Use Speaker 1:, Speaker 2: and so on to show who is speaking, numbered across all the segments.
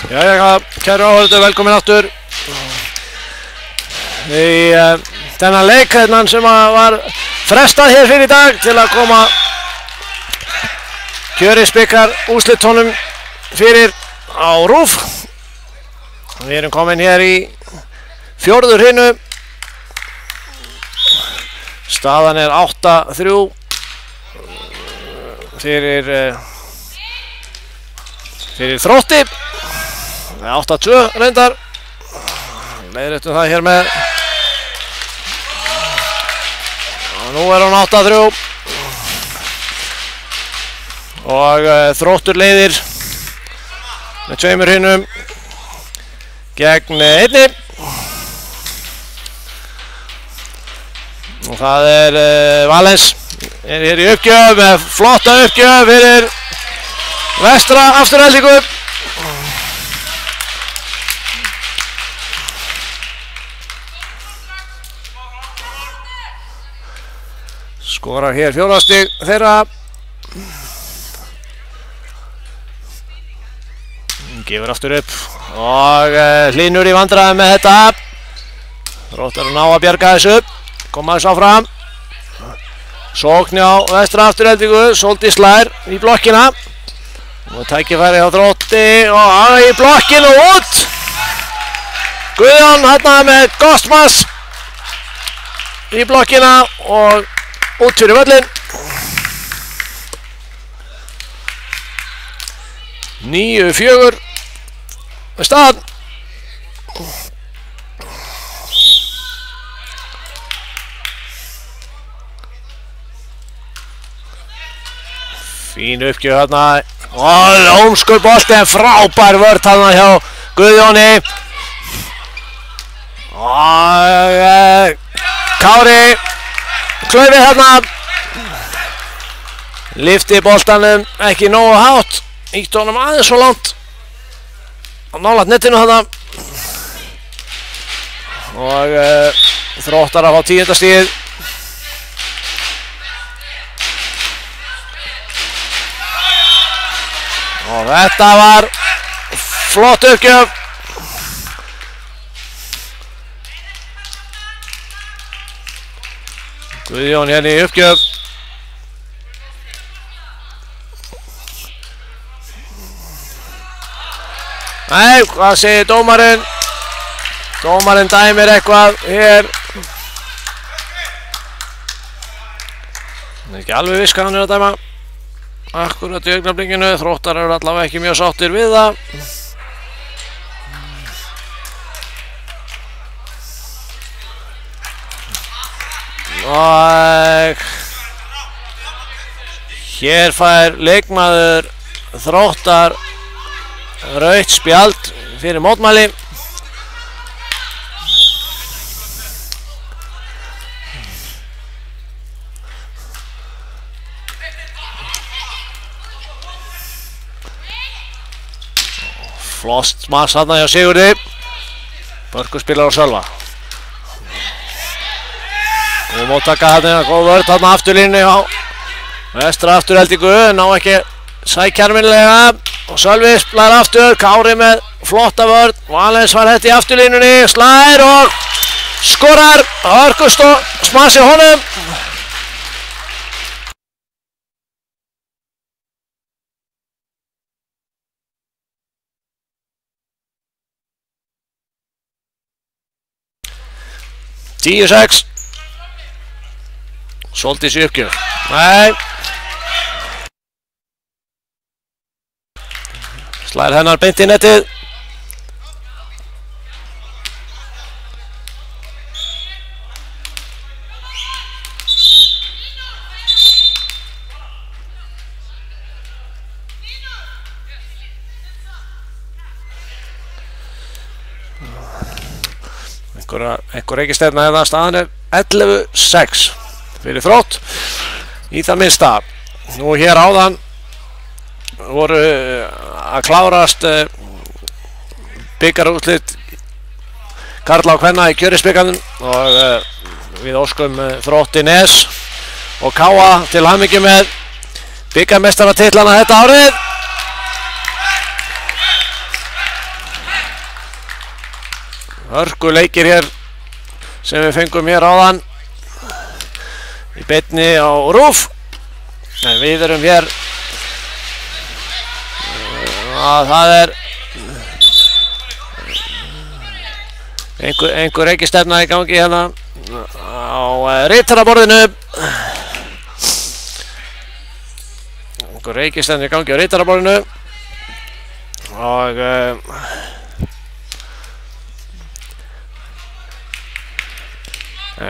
Speaker 1: Jæja, kæru áhorfendur, velkomin aftur í þennan leik sem var frestað hér fyrir í dag til að koma Kjörisbikar úrslitunum fyrir á RÚV. Við erum komin hér í fjórðu hrinu. Staðan er 8-3 fyrir Þrótti. 8-2 reyndar. Leiðréttum það hér með. Og nú er hún 8-3. Og Þróttur leiðir með 2 hrinum gegn 1. Og það er Valens er hér í uppgjöf með flotta uppgjöf fyrir vestra Aftureldingu. Skorar hér 4 stig þeirra. Gefur aftur upp og Hlynur í vandræðum með þetta. Þróttar að ná að bjarga þessu. Koma þess áfram. Sókn á vestra Aftureldingu. Soldi slær í blokkina. Og tækifæri á Þrótti og í blokkinu út. Guðjón hérna með Gostmas í blokkina og út fyrir völlin. 9-4 með staðan. Fín uppgjöf hérna. Og ómskur bolti, frábær vörn hérna hjá Guðjóni. Og Kári klaufið hérna. Lyfti boltanum ekki nógu hátt. Ítt honum aðeins svo langt. Nálægt netinu þarna. Og Þróttar að fá 10. stigið. Og þetta var flott uppgjöf. Guðjón hérna í uppgjöf. Nei, hvað segir dómarinn? Dómarinn dæmir eitthvað hér. Það er ekki alveg viss hvað hann er að dæma. Akkurat í augnablikinu. Þróttar eru allavega ekki mjög sáttir við það. Og hér fær leikmaður Þróttar rautt spjald fyrir mótmæli. Flost mass þarna hjá Sigurði. Börkur spilar á Sölva. Góð móttaka þarna, góð vörn þarna afturlínu hjá vestra Aftureldingu. Ná ekki sækjarminlega. Og Sölvi slær aftur, Kári með flotta vörn. Valens var þetta í afturlínunni, slær og skorar. Hörgust og smassi honum. Tíu 6. Soldís í uppgjöf. Nei. Slær hennar beint í netið. Einhver ekki stefna hérna. Staðan er 11-6 fyrir Þrótt í það minnsta. Nú hér áðan voru að klárast bikarúrslit karla og kvenna í Kjörisbikarnum og við óskum Þrótti Nes og Káa til hamingju með bikarmeistaratitlana þetta árið. hörku leikir hér sem við fengum hér áðan í beinni á RÚV. En við erum hér það einhver reikistefna í gangi hérna á ritaraborðinu. Einhver reikistefna í gangi á ritaraborðinu og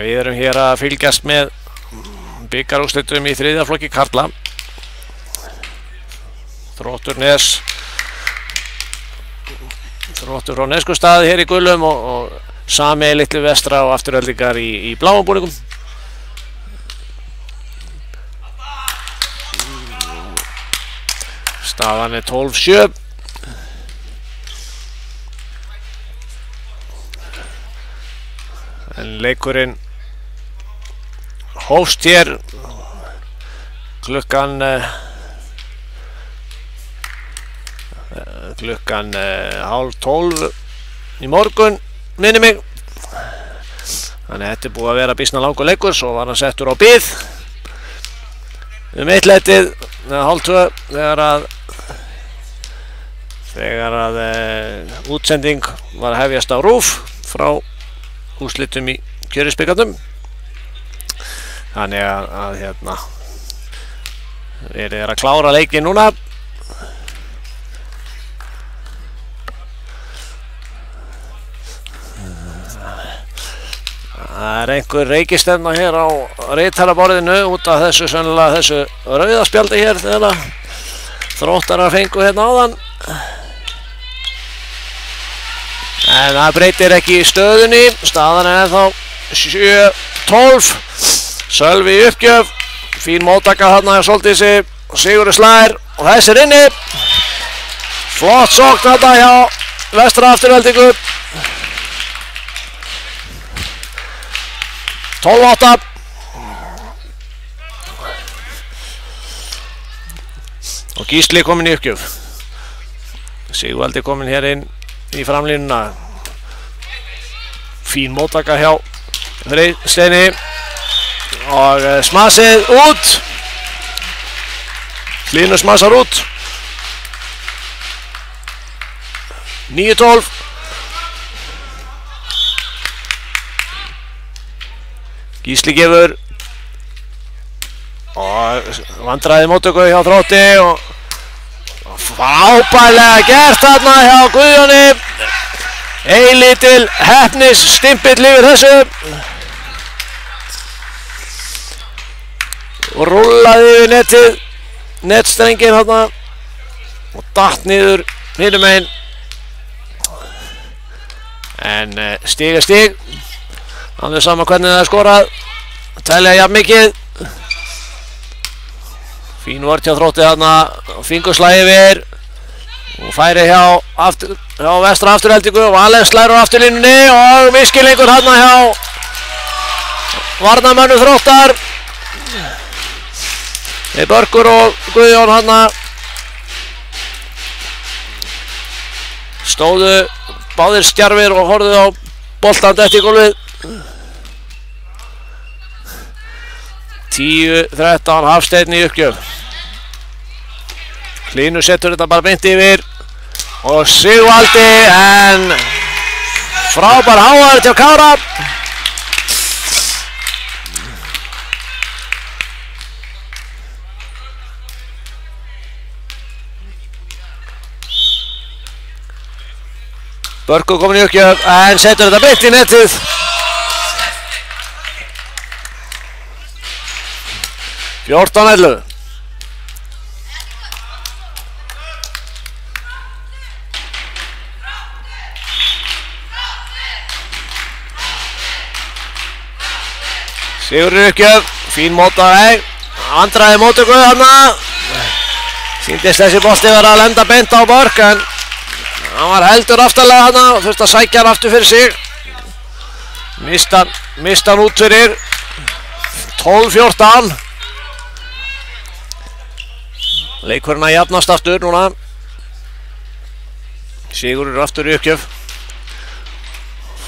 Speaker 1: við erum hér að fylgjast með bikarúrslitum í 3. flokki karla. Þróttur frá Neskustad hér í gulum og Sami litlu vestra og Afturöldingar í bláum búningum. Staðan 12-7. En leikurinn hófst hér klukkan 11:30 í morgun, minni mig. Þannig að þetta búið að vera býsna langur leikur, svo var hann settur á bið 1:00 eða 12:30 þegar að útsending var að hefjast á RÚV frá úrslitum í Kjörisbikarnum. Þannig að hérna verið að klára leikinn núna. Það einhver reikistefna hér á ritaraborðinu út af þessu sennilega þessu rauðaspjaldi hér þegar Þróttarar fengu hérna áðan. En það breytir ekki stöðunni. Staðan þá 7-12. Sölvi í uppgjöf. Fín móttaka þarna hjá Sóldísi og Sigurður slær og þessi er inni. Flott sókn þarna hjá Vestra Afturöldingu. 12-8. Og Gísli kominn í uppgjöf. Sigvaldi kominn hér inn í framlínuna. Fín móttaka hjá Freysteini og smasið út. Hlynur smasar út. 9-12. Gísli gefur og vandræði móttöku hjá Þrótti og frábærlega gert þarna hjá Guðjóni. Eilítil heppnis stimpill yfir þessu og rúllaði yfir netið, netstrengin þarna og datt niður hinum megin. En stig er stig, alveg sama hvernig það er skorað, telja jafn mikið. Fín vörn hjá Þrótti þarna, fingurslægi yfir og færi hjá Vestra Afturöldingu og Valens slær á afturlínunni og miskilingur þarna hjá varnarmönnum Þróttar. Þeir Börkur og Guðjón þarna stóðu báðir stjarfir og horfðu á boltan dett í gólfið. 10-13 Hafsteinn í uppgjöf. Hlynur setur þetta bara beint yfir og Sigvaldi en frábær háar til Kára. Börkur komin í uppgjöf en setur þetta beint í netið. Fjórtán 11. Sigurður uppgjöf, fín mótaveg, andraði mótöku þarna. Sýndist þessi bolti vera að lenda beint á Börk en hann var heldur aftarlega þarna og þurfti að sækja hann aftur fyrir sig. Mista hann út fyrir 12-14. Leikurinn að jafnast aftur núna. Sigurður aftur í uppgjöf.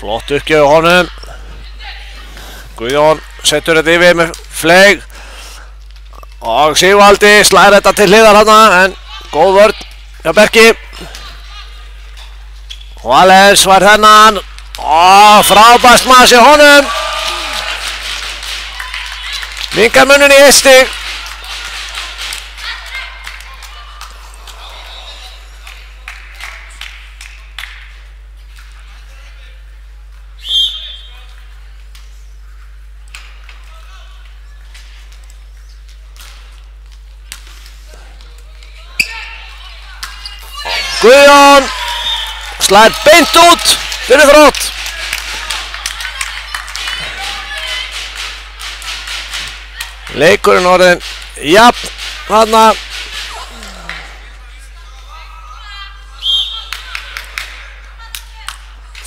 Speaker 1: Flott uppgjöf honum. Guðjón setur þetta yfir með fleig. Og Sigvaldi slæðir þetta til hliðar hana, en góð vörn hjá Berki. Valles var þennan. Frábært maður hjá honum. Minkar munin í 1 stig. Guðjón slær beint út fyrir Þrótt. Leikurinn orðinn jafn þarna.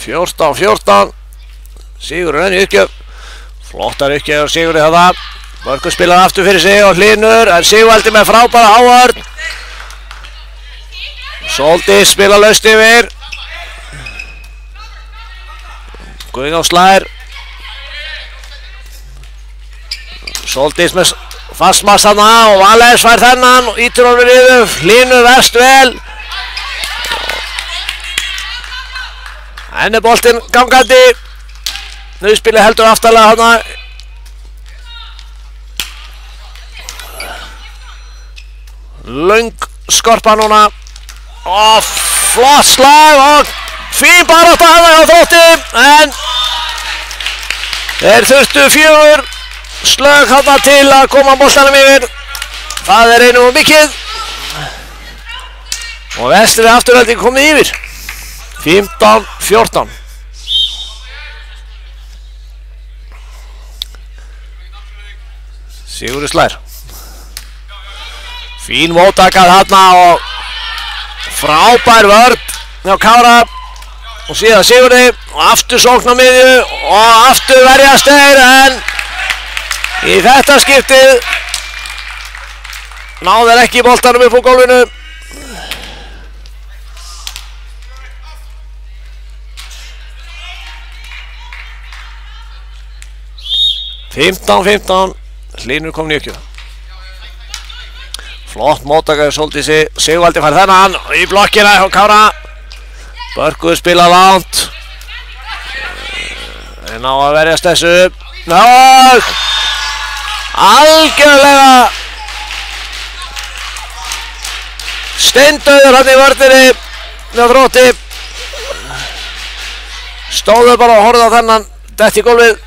Speaker 1: fjórtán. Sigurður enn í uppgjöf. Flottar uppgjöf og Sigurður þetta. Börkur spilar aftur fyrir sig og Hlynur, en Sigvaldi með frábæra hávörn. Sóldís spila laust yfir. Guðjón slær. Sóldís með fastmassana og Valles fær þennan og ítur honum yfir. Hlynur verst vel. Enn er boltinn gangandi. Nauðspilið heldur aftarlega hana. Löng skorpa núna. Flott slag og fín barátta hana hjá Þrótti, en þeir þurftu 4 slög hana til að koma boltanum yfir. Það er einu og mikið og Vestri Afturhelding komið yfir 15-14. Sigurður slær. Fín móttaka þarna og frábær vörn hjá Kára og síðan Sigurði og aftur sókn á miðju og aftur verjast þeir, en í þetta skiptið náðu þeir ekki boltanum upp á gólfinu. (15-15). Hlynur kom í uppgjöf. Flott móttaka Sóldísi. Sigvaldi fær þennan í blokkina hjá Kára. Börkur spila langt. En á að verjast þessu. Algjörlega steindauður hann í vörninni með Þrótti. Stóðu bara og horfðu á þennan dett í gólfið.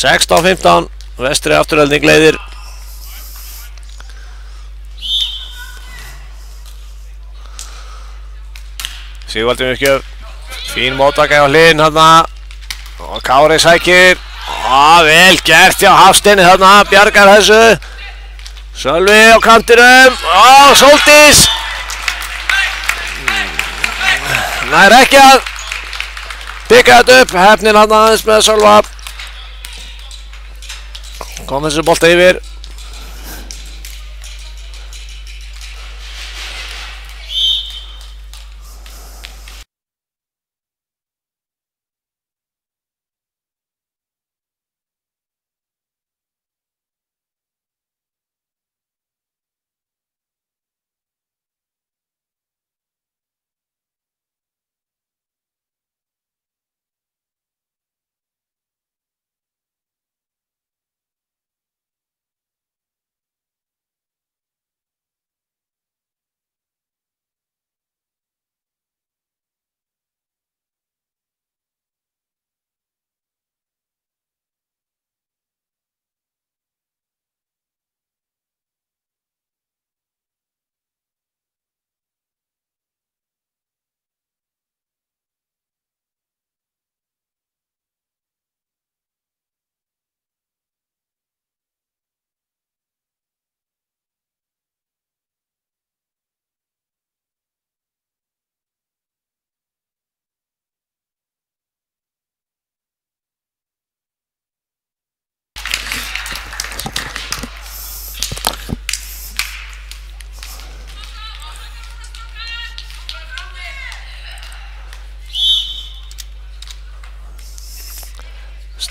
Speaker 1: (16-15). Vestri Afturhelding leiðir. Sigvaldi með uppgjöf. Fín móttaka hjá Hlyn þarna. Og Kári sækir. Vel gert hjá Hafsteini þarna. Bjargar þessu. Sölvi á kantinum. Sóldís. Nær ekki að pikka þetta upp. Hefnin hann aðeins með Sölva. Kom þessu bolta yfir.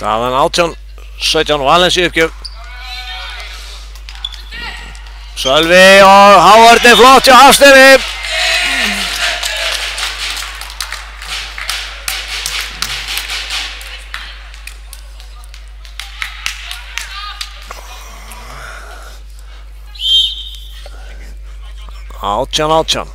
Speaker 1: Staðan 18-17 Valens í uppgjöf. Sölvi og Hávard flott hjá Hafsteini. Átján.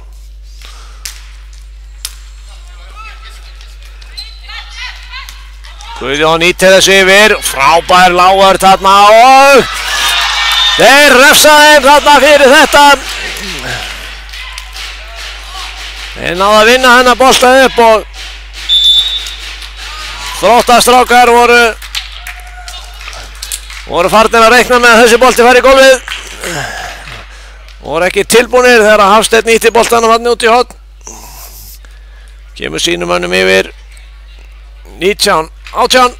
Speaker 1: Guðjón nýtir þessu yfir, frábær Lágar þarna og þeir refsa þeim þarna fyrir þetta. Þeir náðu að vinna hennar bolta upp og Þróttastrákar voru farnir að reikna með að þessi bolti færi í gólfið. Voru ekki tilbúnir þegar Hafsteinn nýtti boltanum hann út í horn. Kemur sínum mönnum yfir 19-18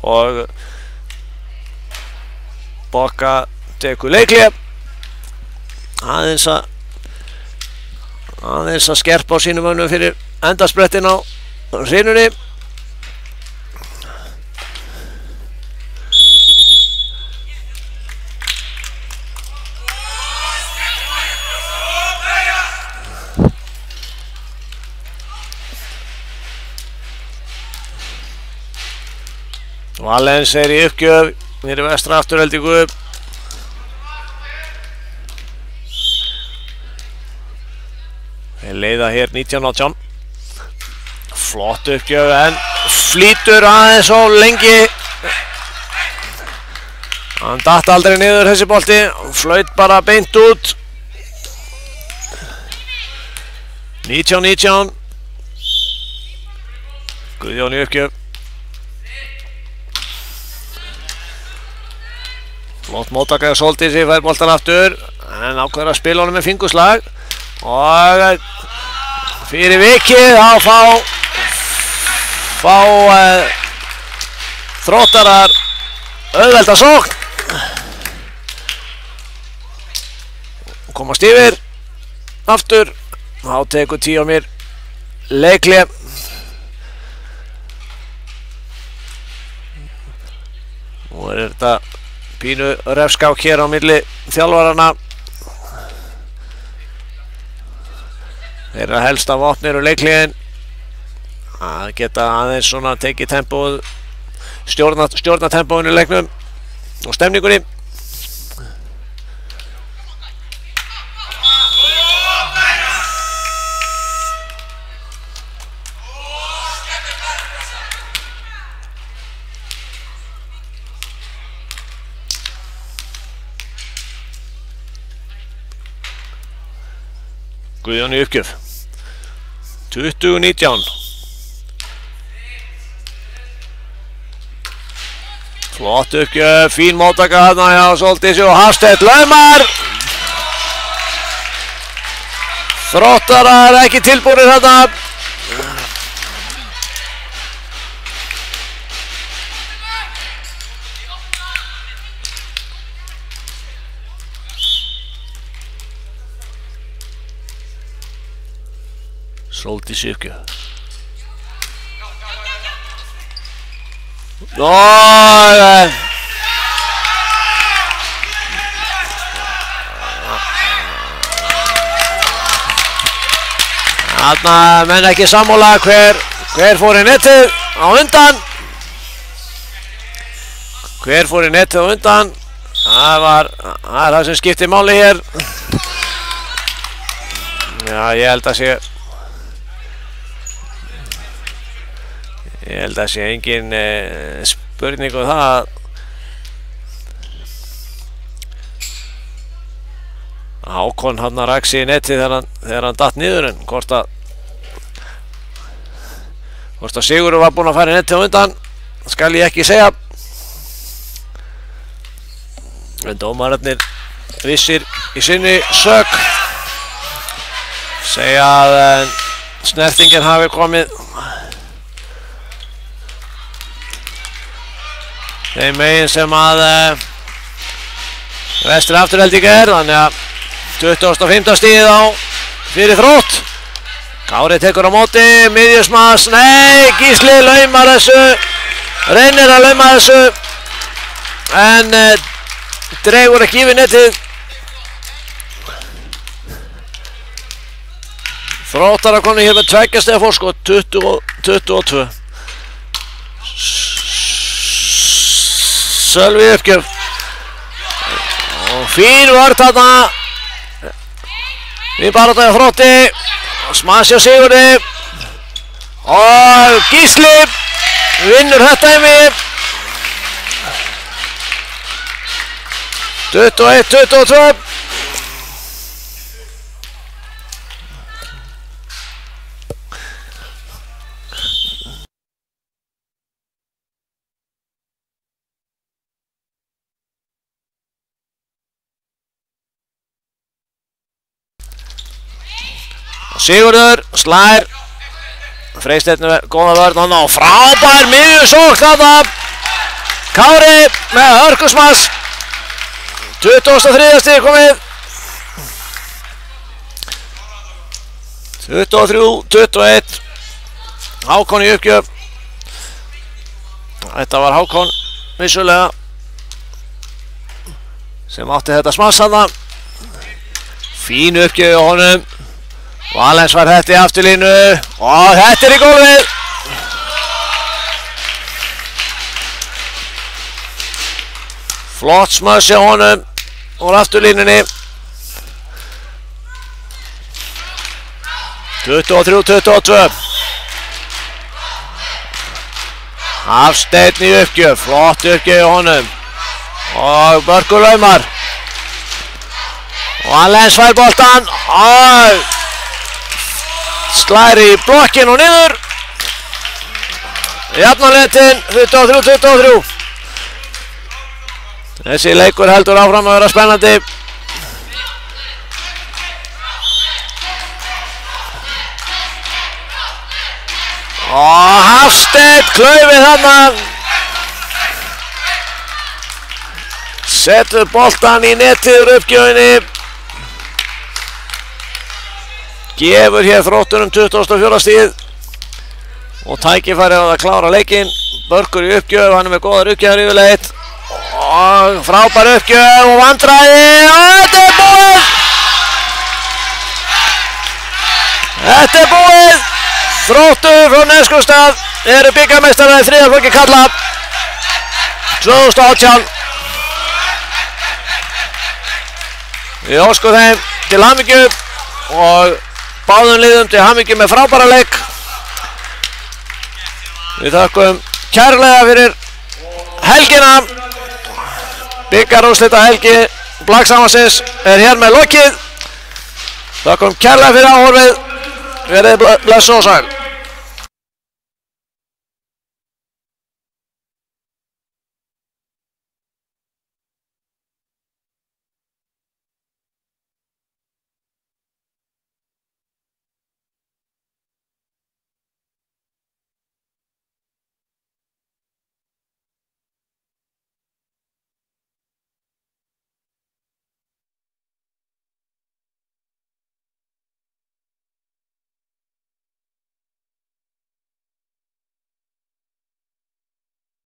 Speaker 1: og Bokka tekur leikli aðeins að skerpa á sínum mönnum fyrir endasprettin á hrinunni. Valens í uppgjöf niður í vestra afturheldingu. Þeir leiða hér 19-18. Flott uppgjöf en flýtur aðeins of lengi. Hann datt aldrei niður þessi bolti. Flaut bara beint út. 19-19. Guðjón í uppgjöf. Flott móttaka hjá Sóldísi, fær boltan aftur en ákveður að spila honum með finguslag og fyrir vikið þá fá Þróttarar auðvelda sókn, komast yfir aftur. Þá tekur Tíomir leikli og þetta pínu refskák hér á milli þjálfarana. Þeirra helsta vopn eru leikliðin að geta aðeins svona tekið tempóð, stjórna tempóinu í leiknum og stemningunni. Guðjón í uppgjöf 20-19. Flott uppgjöf, fín móttaka þarna hjá Sóldísi og Hafsteinn laumar. Þróttarar ekki tilbúinir þarna. Sóldís í uppgjöf. Þarna menn ekki sammála hver fór í netið á undan. Hver fór í netið á undan. Það er það sem skiptir máli hér. Já, ég held að sé engin spurning um það Hákon hann rak sig í netið þegar hann datt niður, en hvort að Sigurður var búinn að fara í netið á undan skal ég ekki segja, en dómararnir vissir í sinni sök segja að snertingin hafi komið þeim megin sem að vestri afturhelding þannig að 25. stigið á fyrir Þrótt. Kári tekur á móti, miðjusmass, nei, Gísli laumar þessu reynir að lauma þessu en dregur ekki yfir netið. Þróttarar konu hér með 2 stiga forskot, 20-22. Sölvi uppgjöf og fín vörð þarna. Við bara þetta Þrótti, Smasja Sigurði og Gísli vinnur þetta yfir 21-22. Sigurður slær, Freysteinn góða vörn og frábær miðjusókn þarna. Kári með hörkusmass, 23. stig komið, 23-21. Hákon í uppgjöf. Þetta var Hákon vissulega sem átti þetta smass þarna. Fín uppgjöf á honum. Valens var þetta í afturlínu og þetta í gólfið. Flott smass hjá honum úr afturlínunni. 23-22. Hafsteinn í uppgjöf, flott uppgjöf hjá honum og Börkur laumar. Valens fær boltan og slær í blokkin og niður. Jafnarleitin 23-23. Þessi leikur heldur áfram að vera spennandi. Og Hafsteinn klaufið þarna. Setur boltan í netið úr uppgjöfinni. Gefur hér Þróttunum 24. stigið og tækifæri á að klára leikinn. Börkur í uppgjöf, hann með góðar uppgjöfur yfirleitt og frábær uppgjöf og vandræði og þetta búið! Þetta búið! Þróttur frá Neskaupstað eru bikarmeistarar í 3. flokki karla 2018. Við óskum þeim til hamingju og báðum liðum til hamingju með frábæra leik. Við þakkum kærlega fyrir helgina. Bikarúrslita helgi Blaksamvansins er hér með lokið. Þakkum kærlega fyrir áhorfið. Verið blessuð og sæl.